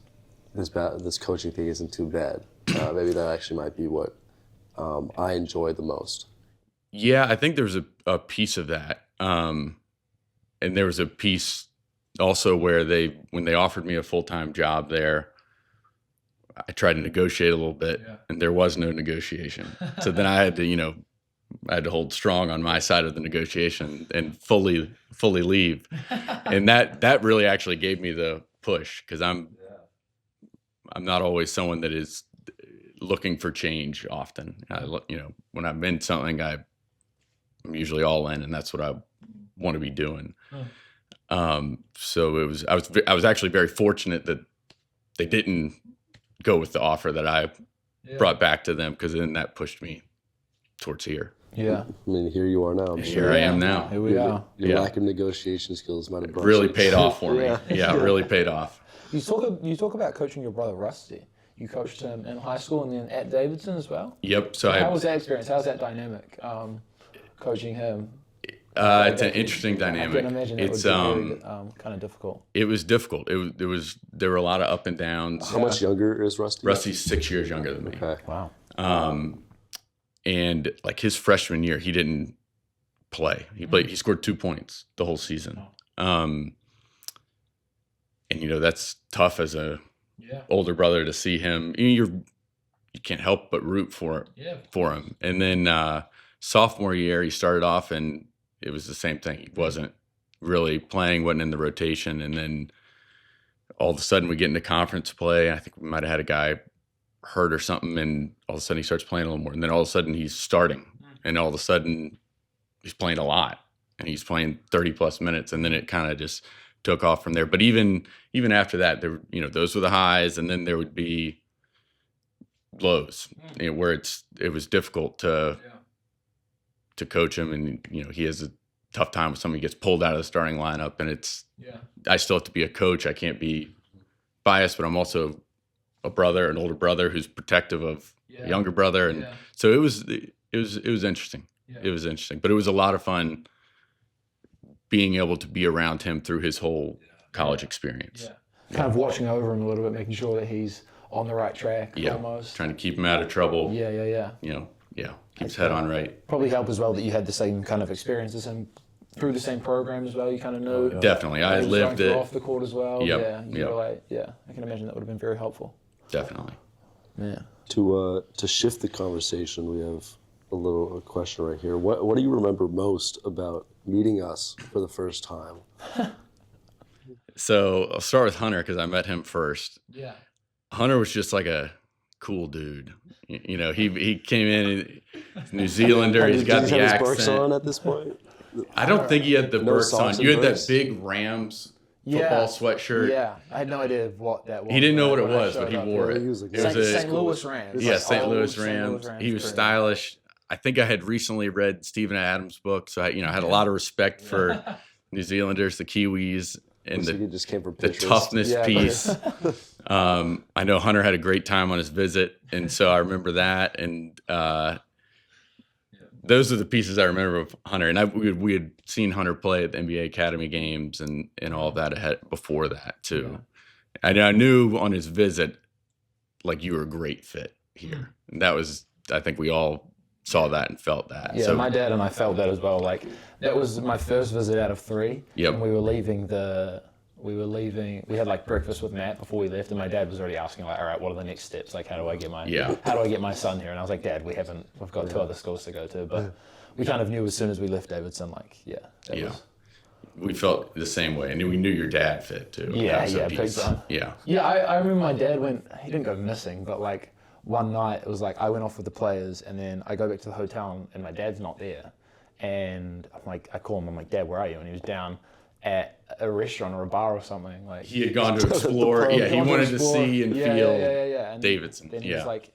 coaching thing isn't too bad. Maybe that actually might be what I enjoy the most.
Yeah, I think there's a piece of that. And there was a piece also where when they offered me a full-time job there, I tried to negotiate a little bit, and there was no negotiation. So then I had to hold strong on my side of the negotiation and fully leave. And that really actually gave me the push, because I'm not always someone that is looking for change often. When I'm in something, I'm usually all in, and that's what I want to be doing. So I was actually very fortunate that they didn't go with the offer that I brought back to them, because then that pushed me towards here.
Yeah. I mean, here you are now.
Here I am now.
Here we are.
Your lack of negotiation skills might have
really paid off for me. Yeah, it really paid off.
You talk about coaching your brother Rusty. You coached him in high school and then at Davidson as well?
Yep.
How was that experience? How's that dynamic, coaching him?
It's an interesting dynamic.
I can imagine it would be very, kind of difficult.
It was difficult. There were a lot of up and downs.
How much younger is Rusty?
Rusty's 6 years younger than me.
Okay.
Wow.
And like his freshman year, he didn't play. He scored 2 points the whole season. And that's tough as a older brother to see him. You can't help but root for him. And then sophomore year, he started off, and it was the same thing. He wasn't really playing, wasn't in the rotation. And then all of a sudden we get into conference play. I think we might have had a guy hurt or something, and all of a sudden he starts playing a little more. And then all of a sudden he's starting, and all of a sudden he's playing a lot, and he's playing 30 plus minutes. And then it kind of just took off from there. But even after that, there, those were the highs, and then there would be lows, where it was difficult to coach him. And, he has a tough time with somebody who gets pulled out of the starting lineup, and I still have to be a coach. I can't be biased, but I'm also an older brother who's protective of a younger brother. And so it was interesting. It was interesting, but it was a lot of fun being able to be around him through his whole college experience.
Kind of watching over him a little bit, making sure that he's on the right track almost.
Trying to keep him out of trouble. Keep his head on right.
Probably helped as well that you had the same kind of experience as him through the same program as well. You kind of knew.
Definitely. I lived it.
Off the court as well.
Yep.
I can imagine that would have been very helpful.
Definitely.
Yeah.
To shift the conversation, we have a question right here. What do you remember most about meeting us for the first time?
So I'll start with Hunter, because I met him first.
Yeah.
Hunter was just like a cool dude. He came in, New Zealander. He's got the accent.
Berks on at this point?
I don't think he had the Berks on. You had
Berks?
that big Rams football sweatshirt.
Yeah, I had no idea what that was.
He didn't know what it was, but he wore it.
He was like,
It was
St. Louis Rams.
Yeah, St. Louis Rams. He was stylish. I think I had recently read Stephen Adams' book, so I had a lot of respect for New Zealanders, the Kiwis.
And it just came from
the
Pinterest.
toughness piece. I know Hunter had a great time on his visit, and so I remember that. And those are the pieces I remember of Hunter. And we had seen Hunter play at the NBA Academy games and all of that ahead before that too. And I knew on his visit, like, you were a great fit here. And that was, I think we all saw that and felt that.
Yeah,
so,
my dad and I felt that as well. Like, that was my first visit out of 3.
Yep.
And we had like breakfast with Matt before we left, and my dad was already asking, like, all right, what are the next steps? Like, how do I get my son here? And I was like, Dad, we've got 2 other schools to go to, but we kind of knew as soon as we left Davidson, like,
we felt the same way, and we knew your dad fit too.
Big time.
Yeah,
I remember my dad he didn't go missing, but like one night it was like I went off with the players, and then I go back to the hotel and my dad's not there, and I'm like, I call him, I'm like, Dad, where are you? And he was down at a restaurant or a bar or something. Like,
he had gone to explore. He wanted to see and feel
And
Davidson.
Then he was like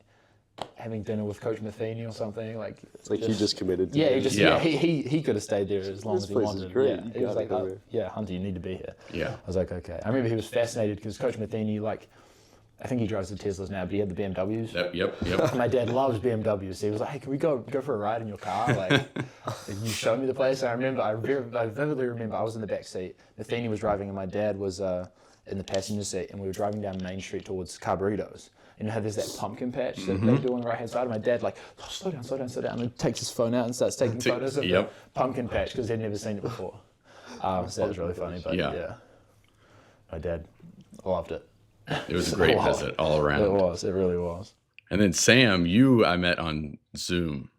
having dinner with Coach Matheny or something. Like,
It's like he just committed to
he could have stayed there as long as he wanted.
Great.
He was like, Hunter, you need to be here.
Yeah.
I was like, okay. I remember he was fascinated because Coach Matheny, like, I think he drives the Teslas now, but he had the BMWs.
Yep.
My dad loves BMWs. So he was like, hey, can we go for a ride in your car? Like, you show me the place. I vividly remember I was in the back seat. Matheny was driving and my dad was in the passenger seat, and we were driving down Main Street towards Carburritos. And there's that pumpkin patch that they do on the right-hand side. And my dad, like, slow down. And he takes his phone out and starts taking photos of the pumpkin patch because they'd never seen it before. So that was really funny. But my dad loved it.
It was a great visit all around.
It really was.
And then Sam, I met on Zoom.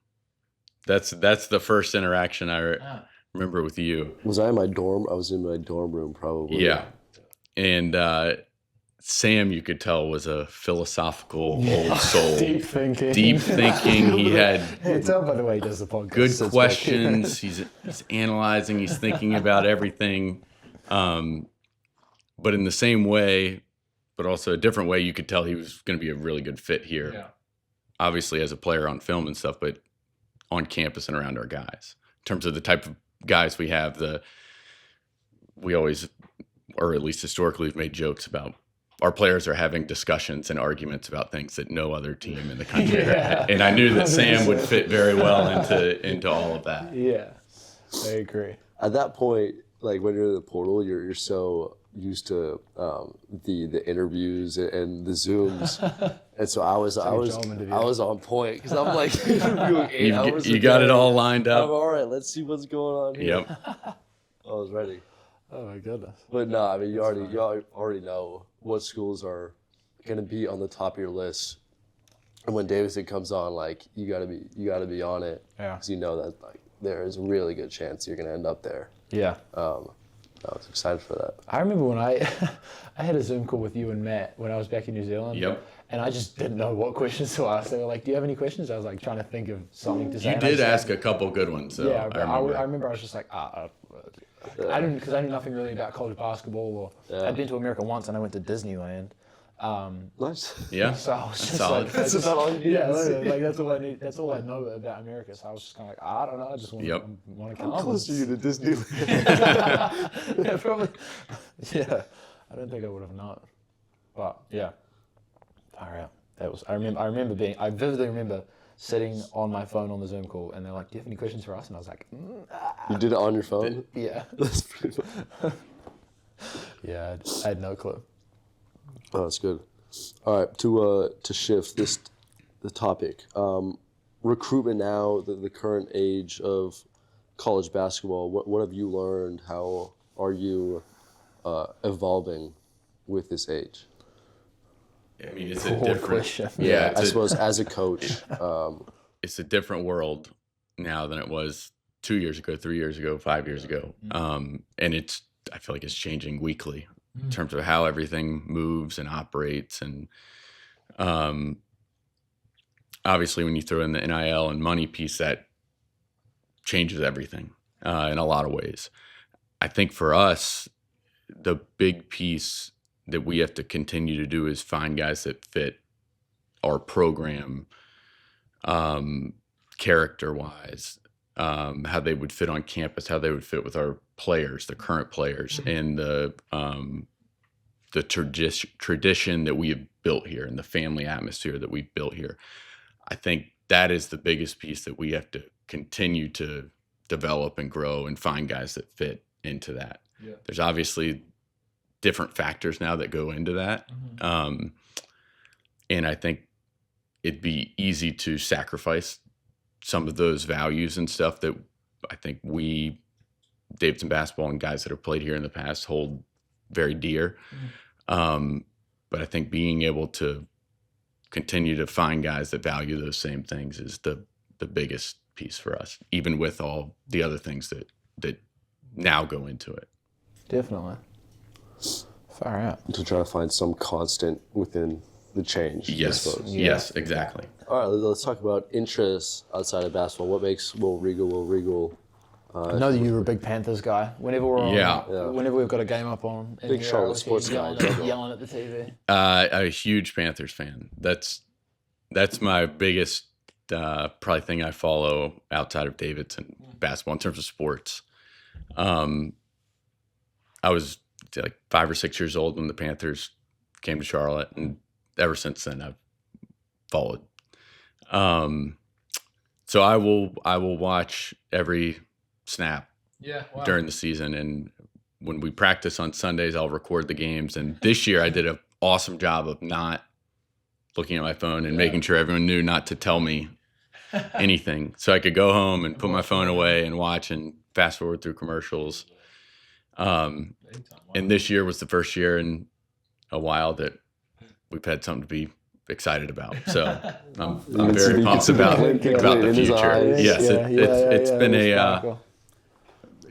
That's the first interaction I remember with you.
Was I in my dorm? I was in my dorm room probably.
Yeah. And Sam, you could tell, was a philosophical old soul.
Deep thinking.
He had
tell by the way he does the podcast.
good questions. He's analyzing. He's thinking about everything. But in the same way, but also a different way, you could tell he was going to be a really good fit here. Yeah. Obviously as a player on film and stuff, but on campus and around our guys. In terms of the type of guys we have, we always, or at least historically, we've made jokes about our players are having discussions and arguments about things that no other team in the country and I knew that Sam would fit very well into all of that.
Yeah, I agree.
At that point, like when you're in the portal, you're so used to the interviews and the Zooms, and so I was on point because I'm like interviewing 8 hours.
You got it all lined up.
I'm all right. Let's see what's going on here.
Yep.
I was ready.
Oh my goodness.
But no, I mean you already know what schools are going to be on the top of your list, and when Davidson comes on, like you gotta be on it.
Yeah.
Because you know that like there is a really good chance you're going to end up there.
Yeah.
I was excited for that.
I remember when I had a Zoom call with you and Matt when I was back in New Zealand.
Yep.
And I just didn't know what questions to ask. They were like, do you have any questions? I was like trying to think of something to say.
You did ask a couple good ones. So
yeah, but I remember I was just like, I didn't, because I knew nothing really about college basketball. I'd been to America once and I went to Disneyland.
Nice.
Yeah.
So I was just
solid.
like,
That's about all you need.
yeah, like that's all I need. That's all I know about America. So I was just kind of like, I don't know. I just want to come.
How close are you to Disneyland?
Yeah, probably. Yeah, I don't think I would have known. But yeah, far out. That was. I vividly remember sitting on my phone on the Zoom call, and they're like, "Do you have any questions for us?" And I was like,
You did it on your phone?
"Yeah."
That's pretty fun.
Yeah, I had no clue.
Oh, that's good. All right, to shift the topic. Recruitment now, the current age of college basketball. What have you learned? How are you evolving with this age?
I mean, it's a different
question.
Yeah,
I suppose as a coach,
it's a different world now than it was 2 years ago, 3 years ago, 5 years ago, and I feel like it's changing weekly in terms of how everything moves and operates, and obviously when you throw in the NIL and money piece, that changes everything in a lot of ways. I think for us, the big piece that we have to continue to do is find guys that fit our program, character-wise, how they would fit on campus, how they would fit with our players, the current players, and the tradition that we have built here and the family atmosphere that we've built here. I think that is the biggest piece that we have to continue to develop and grow and find guys that fit into that. Yeah. There's obviously different factors now that go into that. And I think it'd be easy to sacrifice some of those values and stuff that I think we, Davidson basketball and guys that have played here in the past, hold very dear. But I think being able to continue to find guys that value those same things is the biggest piece for us, even with all the other things that now go into it.
Definitely. Far out.
To try to find some constant within the change.
Yes.
I suppose.
Yes, exactly.
All right, let's talk about interests outside of basketball. What makes Will Reigel?
I know that you were a big Panthers guy. Whenever we're on, whenever we've got a game up on,
big Charlotte sports guy,
yelling at the TV.
I'm a huge Panthers fan. That's my biggest probably thing I follow outside of Davidson basketball in terms of sports. I was like 5 or 6 years old when the Panthers came to Charlotte, and ever since then I've followed. So I will watch every snap during the season, and when we practice on Sundays I'll record the games, and this year I did an awesome job of not looking at my phone and making sure everyone knew not to tell me anything, so I could go home and put my phone away and watch and fast forward through commercials. And this year was the first year in a while that we've had something to be excited about. So I'm very pumped about the future. Yes, it's been a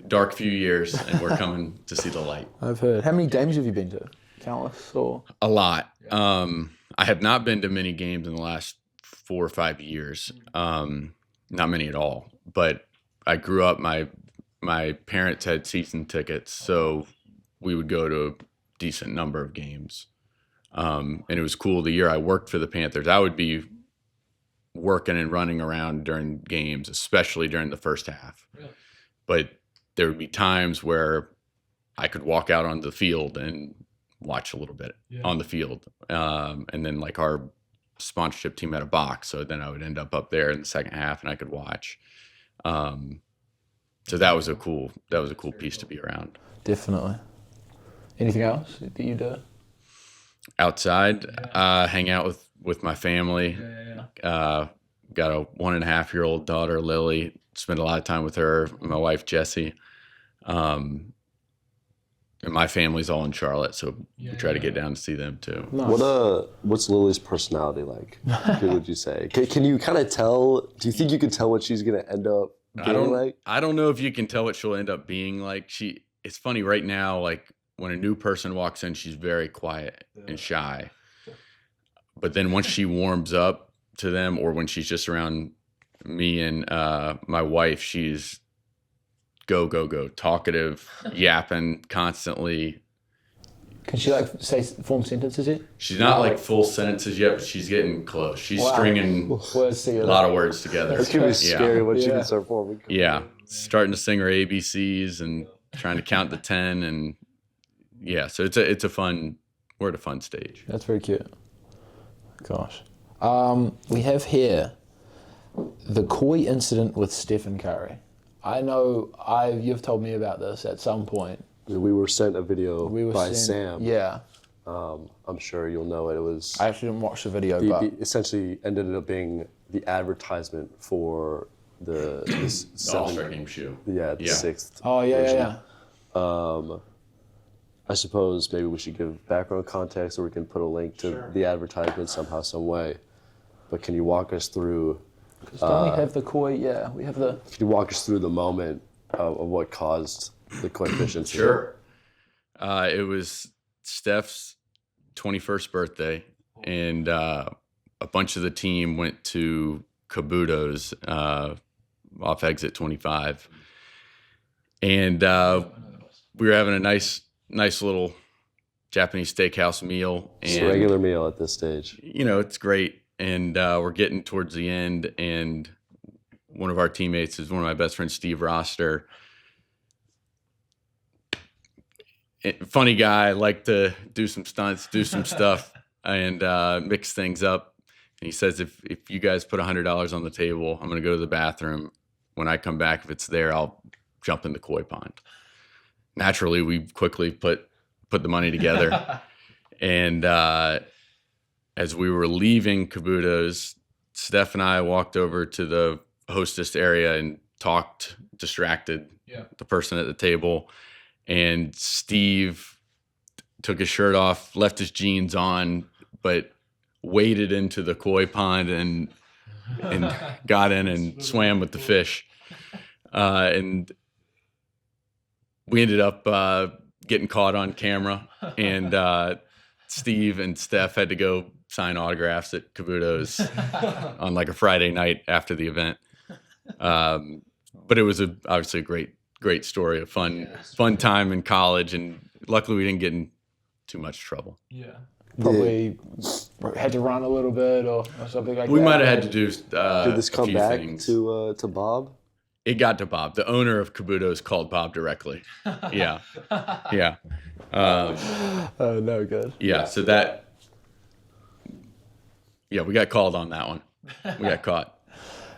dark few years, and we're coming to see the light.
I've heard. How many games have you been to? Countless or?
A lot. I have not been to many games in the last 4 or 5 years. Not many at all. But I grew up, my parents had season tickets, so we would go to a decent number of games. And it was cool. The year I worked for the Panthers, I would be working and running around during games, especially during the first half. Really? But there would be times where I could walk out on the field and watch a little bit on the field. And then like our sponsorship team had a box, so then I would end up there in the second half and I could watch. So that was a cool piece to be around.
Definitely. Anything else that you do?
Outside, hang out with my family. Got a 1.5-year-old daughter, Lily. Spend a lot of time with her. My wife, Jessie. And my family's all in Charlotte, so we try to get down to see them too.
Nice. What's Lily's personality like? What would you say? Can you kind of tell? Do you think you can tell what she's gonna end up being like?
I don't know if you can tell what she'll end up being like. It's funny right now, like when a new person walks in, she's very quiet and shy. But then once she warms up to them, or when she's just around me and my wife, she's go, talkative, yapping constantly.
Can she form sentences yet?
She's not like full sentences yet, but she's getting close. She's stringing a lot of words together.
It's gonna be scary when she can start forming.
Yeah, starting to sing her ABCs and trying to count to 10, and so it's a fun. We're at a fun stage.
That's very cute. Gosh, we have here the Koi incident with Stephen Curry. I know you've told me about this at some point.
We were sent a video by Sam.
Yeah.
I'm sure you'll know it. It was.
I actually didn't watch the video, but
it essentially ended up being the advertisement for the
All-Star Game shoe.
Yeah, the 6th.
Oh yeah.
I suppose maybe we should give background context, or we can put a link to the advertisement somehow, some way. But can you walk us through?
Don't we have the Koi? Yeah, we have the.
Can you walk us through the moment of what caused the Koi fish incident?
Sure. It was Steph's 21st birthday, and a bunch of the team went to Kabuto's off exit 25, and we were having a nice little Japanese steakhouse meal. And
it's a regular meal at this stage.
It's great. And we're getting towards the end, and one of our teammates is one of my best friends, Steve Roster. funny guy, liked to do some stunts, do some stuff, and mix things up. And he says, if you guys put $100 on the table, I'm going to go to the bathroom. When I come back, if it's there, I'll jump in the koi pond. Naturally, we quickly put the money together. And as we were leaving Kabuto's, Steph and I walked over to the hostess area and distracted the person at the table. And Steve took his shirt off, left his jeans on, but waded into the koi pond and got in and swam with the fish. And we ended up getting caught on camera. And Steve and Steph had to go sign autographs at Kabuto's on like a Friday night after the event. But it was obviously a great story, a fun time in college, and luckily we didn't get in too much trouble.
Yeah. Probably had to run a little bit or something like that.
We might have had to do
Did this come back
things.
to Bob?
It got to Bob. The owner of Kabuto's called Bob directly. Yeah. Yeah.
Oh, no good.
Yeah, so that... Yeah, we got called on that one. We got caught.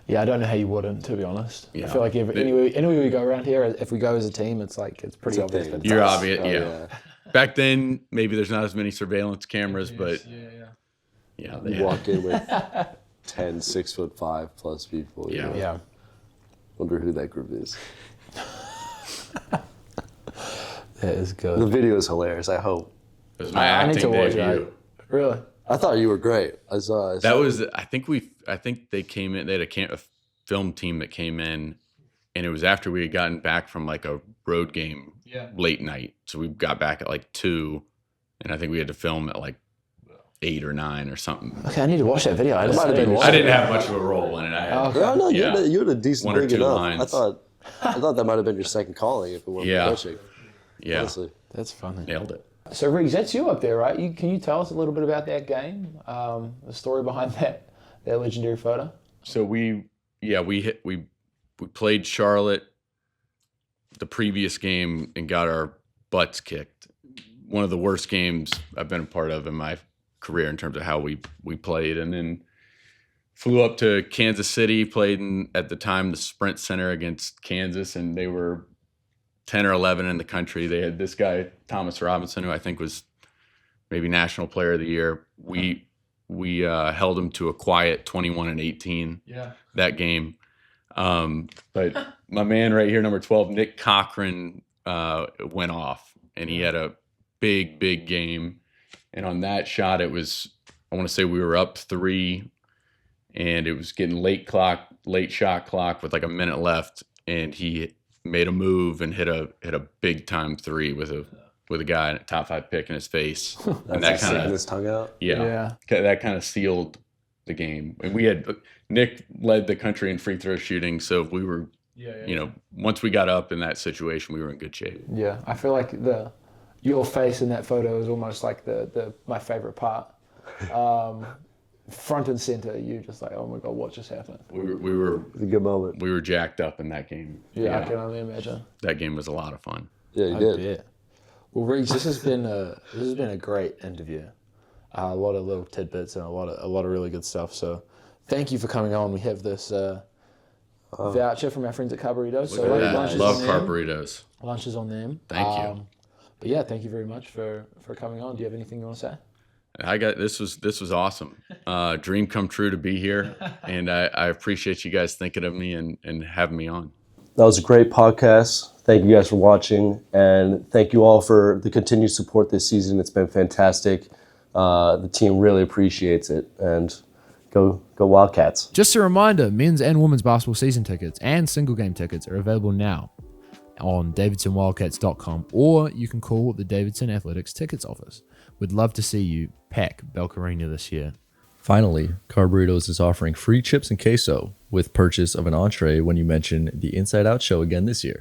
Yeah, I don't know how you wouldn't, to be honest.
Yeah.
I feel like anywhere we go around here, if we go as a team, it's pretty obvious. That
You're
it's us.
obvious, yeah. Back then, maybe there's not as many surveillance cameras, but yeah,
You walk in with 10 6'5" plus people.
Yeah.
Yeah.
Wonder who that group is.
That is
The
good.
video is hilarious. I hope.
it was my
I need
acting
to watch
debut.
it. Really?
I thought you were great. I saw.
That was, I think they came in, they had a film team that came in, and it was after we had gotten back from like a road game late night. So we got back at like 2, and I think we had to film at like 8 or 9 or something.
Okay, I need to watch that video. I
might have been
I didn't have much of a role in it. I had,
Okay.
No,
Yeah.
you had a decent
One or
big
two
enough.
lines.
I thought that might have been your second calling if it weren't
Yeah.
for coaching.
yeah,
Honestly.
That's funny.
nailed it.
So, Riggs, that's you up there, right? Can you tell us a little bit about that game, the story behind that legendary photo?
So we played Charlotte the previous game and got our butts kicked. One of the worst games I've been a part of in my career in terms of how we played, and then flew up to Kansas City, played at the time the Sprint Center against Kansas, and they were 10 or 11 in the country. They had this guy, Thomas Robinson, who I think was maybe National Player of the Year. We held him to a quiet 21-18 that game. But my man right here, number 12, Nick Cochran, went off, and he had a big game. And on that shot, it was, I want to say we were up 3, and it was getting late shot clock with like a minute left, and he made a move and hit a big time 3 with a guy in a top 5 pick in his face. And that kind of
his tongue out.
that kind of sealed the game. And Nick led the country in free throw shooting, so we were once we got up in that situation, we were in good shape.
Yeah, I feel like your face in that photo is almost like my favorite part. Front and center, you just like, oh my god, what just happened?
We were
It's a good moment.
we were jacked up in that game.
Yeah, I can only imagine.
That game was a lot of fun.
Yeah, you
I
did.
bet. Well, Riggs, this has been a great interview. A lot of little tidbits and a lot of really good stuff. So, thank you for coming on. We have this voucher from our friends at Carburritos. So,
Look at that.
lunch is
Love
on them.
Carburritos.
Lunch is on them.
Thank you.
But yeah, thank you very much for coming on. Do you have anything you want to say?
This was awesome. Dream come true to be here, and I appreciate you guys thinking of me and having me on.
That was a great podcast. Thank you guys for watching, and thank you all for the continued support this season. It's been fantastic. The team really appreciates it, and go Wildcats.
Just a reminder, men's and women's basketball season tickets and single game tickets are available now on davidsonwildcats.com, or you can call the Davidson Athletics tickets office. We'd love to see you pack Belk Arena this year.
Finally, Carburritos is offering free chips and queso with purchase of an entree when you mention the Inside Out Show again this year.